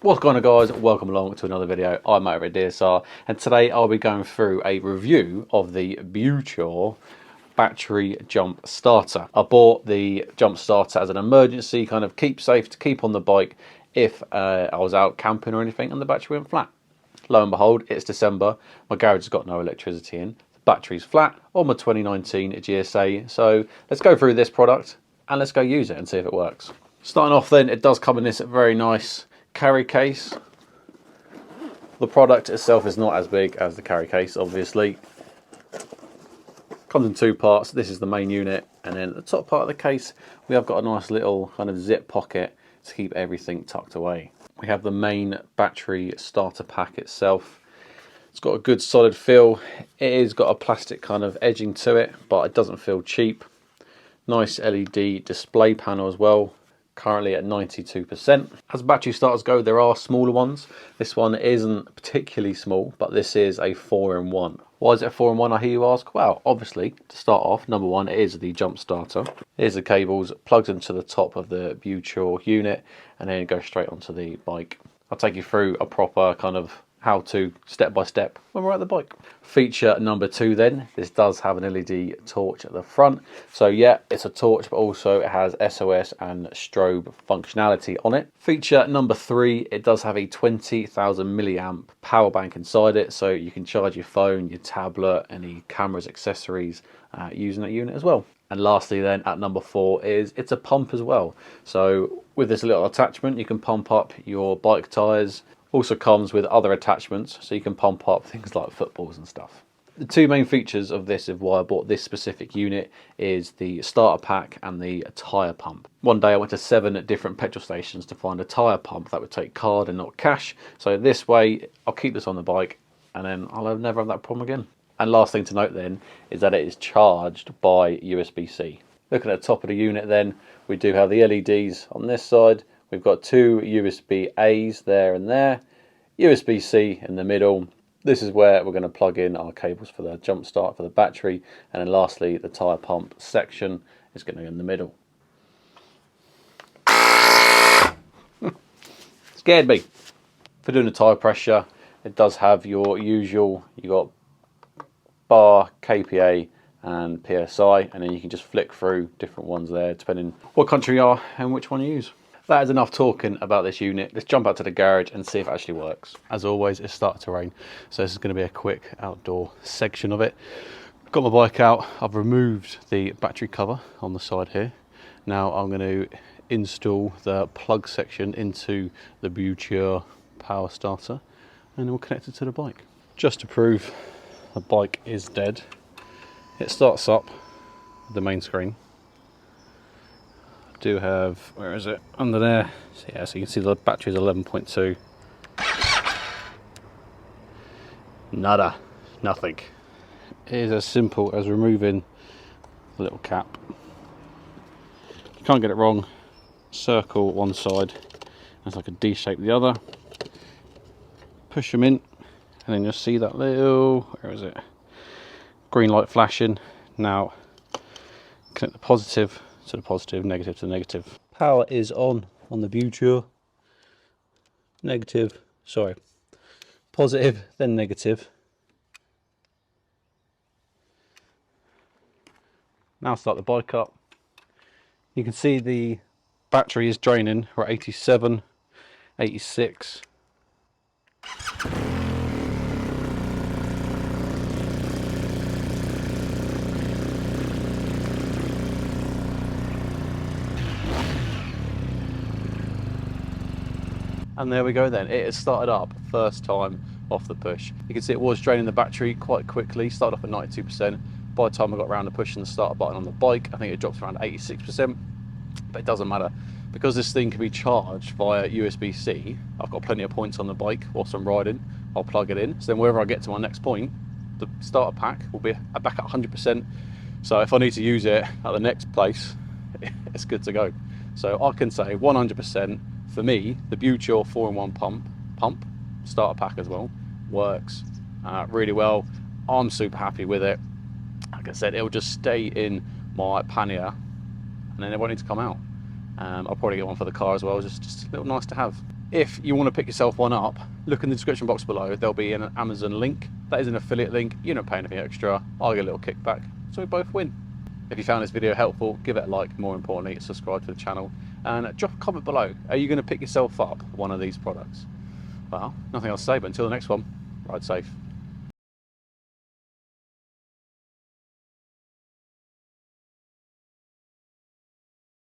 What's going on, guys? Welcome along to another video. I'm Matt at GSA, and today I'll be going through a review of the Buture battery jump starter. I bought the jump starter as an emergency kind of keepsafe to keep on the bike if I was out camping or anything and the battery went flat. Lo and behold, it's December. My garage has got no electricity in. The battery's flat on my 2019 GSA. So let's go through this product and let's go use it and see if it works. Starting off then, it does come in this very nice carry case. The product itself is not as big as the carry case, obviously. Comes in two parts. This is the main unit, and then at the top part of the case we have got a nice little kind of zip pocket to keep everything tucked away. We have the main battery starter pack itself. It's got a good solid feel. It has got a plastic kind of edging to it, but it doesn't feel cheap. Nice LED display panel as well, currently at 92%. As battery starters go, there are smaller ones. This one isn't particularly small, but this is a 4-in-1. Why is it a 4-in-1, I hear you ask? Well, obviously, to start off, number one, it is the jump starter. Here's the cables, plugged into the top of the Buture unit, and then it goes straight onto the bike. I'll take you through a proper kind of how to step by step when we're at the bike. Feature number two then, this does have an LED torch at the front. So yeah, it's a torch, but also it has SOS and strobe functionality on it. Feature number three, it does have a 20,000 milliamp power bank inside it, so you can charge your phone, your tablet, any cameras, accessories using that unit as well. And lastly then, at number four, is it's a pump as well. So with this little attachment, you can pump up your bike tyres. Also comes with other attachments, so you can pump up things like footballs and stuff. The two main features of this, of why I bought this specific unit, is the starter pack and the tyre pump. One day I went to 7 different petrol stations to find a tyre pump that would take card and not cash. So this way, I'll keep this on the bike and then I'll never have that problem again. And last thing to note then, is that it is charged by USB-C. Looking at the top of the unit then, we do have the LEDs on this side. We've got two USB-A's there and there, USB-C in the middle. This is where we're going to plug in our cables for the jump start for the battery, and then lastly the tyre pump section is going to go in the middle. Scared me. For doing the tyre pressure, it does have your usual, you got bar, KPA and PSI, and then you can just flick through different ones there depending what country you are and which one you use. That is enough talking about this unit. Let's jump out to the garage and see if it actually works. As always, it's starting to rain, so this is going to be a quick outdoor section of it. Got my bike out. I've removed the battery cover on the side here. Now I'm going to install the plug section into the Buture power starter, and then we'll connect it to the bike. Just to prove the bike is dead, it starts up the main screen. Do have, where is it, under there, so yeah, so you can see the battery is 11.2. Nada, nothing. It is as simple as removing the little cap. You can't get it wrong. Circle one side, it's like a D shape the other. Push them in, and then you'll see that little, where is it, green light flashing. Now connect the positive to the positive, negative to the negative. Power is on the Buture. Negative, sorry, positive, then negative. Now start the bike up. You can see the battery is draining. We're at 87, 86. And there we go then, it has started up first time off the push. You can see it was draining the battery quite quickly, started off at 92%. By the time I got around to pushing the start button on the bike, I think it dropped around 86%, but it doesn't matter. Because this thing can be charged via USB-C, I've got plenty of points on the bike whilst I'm riding. I'll plug it in, so then wherever I get to my next point, the starter pack will be back at 100%. So if I need to use it at the next place, it's good to go. So I can say 100%. For me, the Buture 4-in-1 pump starter pack as well works really well. I'm super happy with it. Like I said, it'll just stay in my pannier and then it won't need to come out. I'll probably get one for the car as well, just a little nice to have. If you want to pick yourself one up, look in the description box below. There'll be an Amazon link. That is an affiliate link. You're not paying anything extra. I'll get a little kickback, so we both win. If you found this video helpful, give it a like. More importantly, subscribe to the channel and drop a comment below. Are you going to pick yourself up one of these products? Well, nothing else to say, but until the next one, ride safe.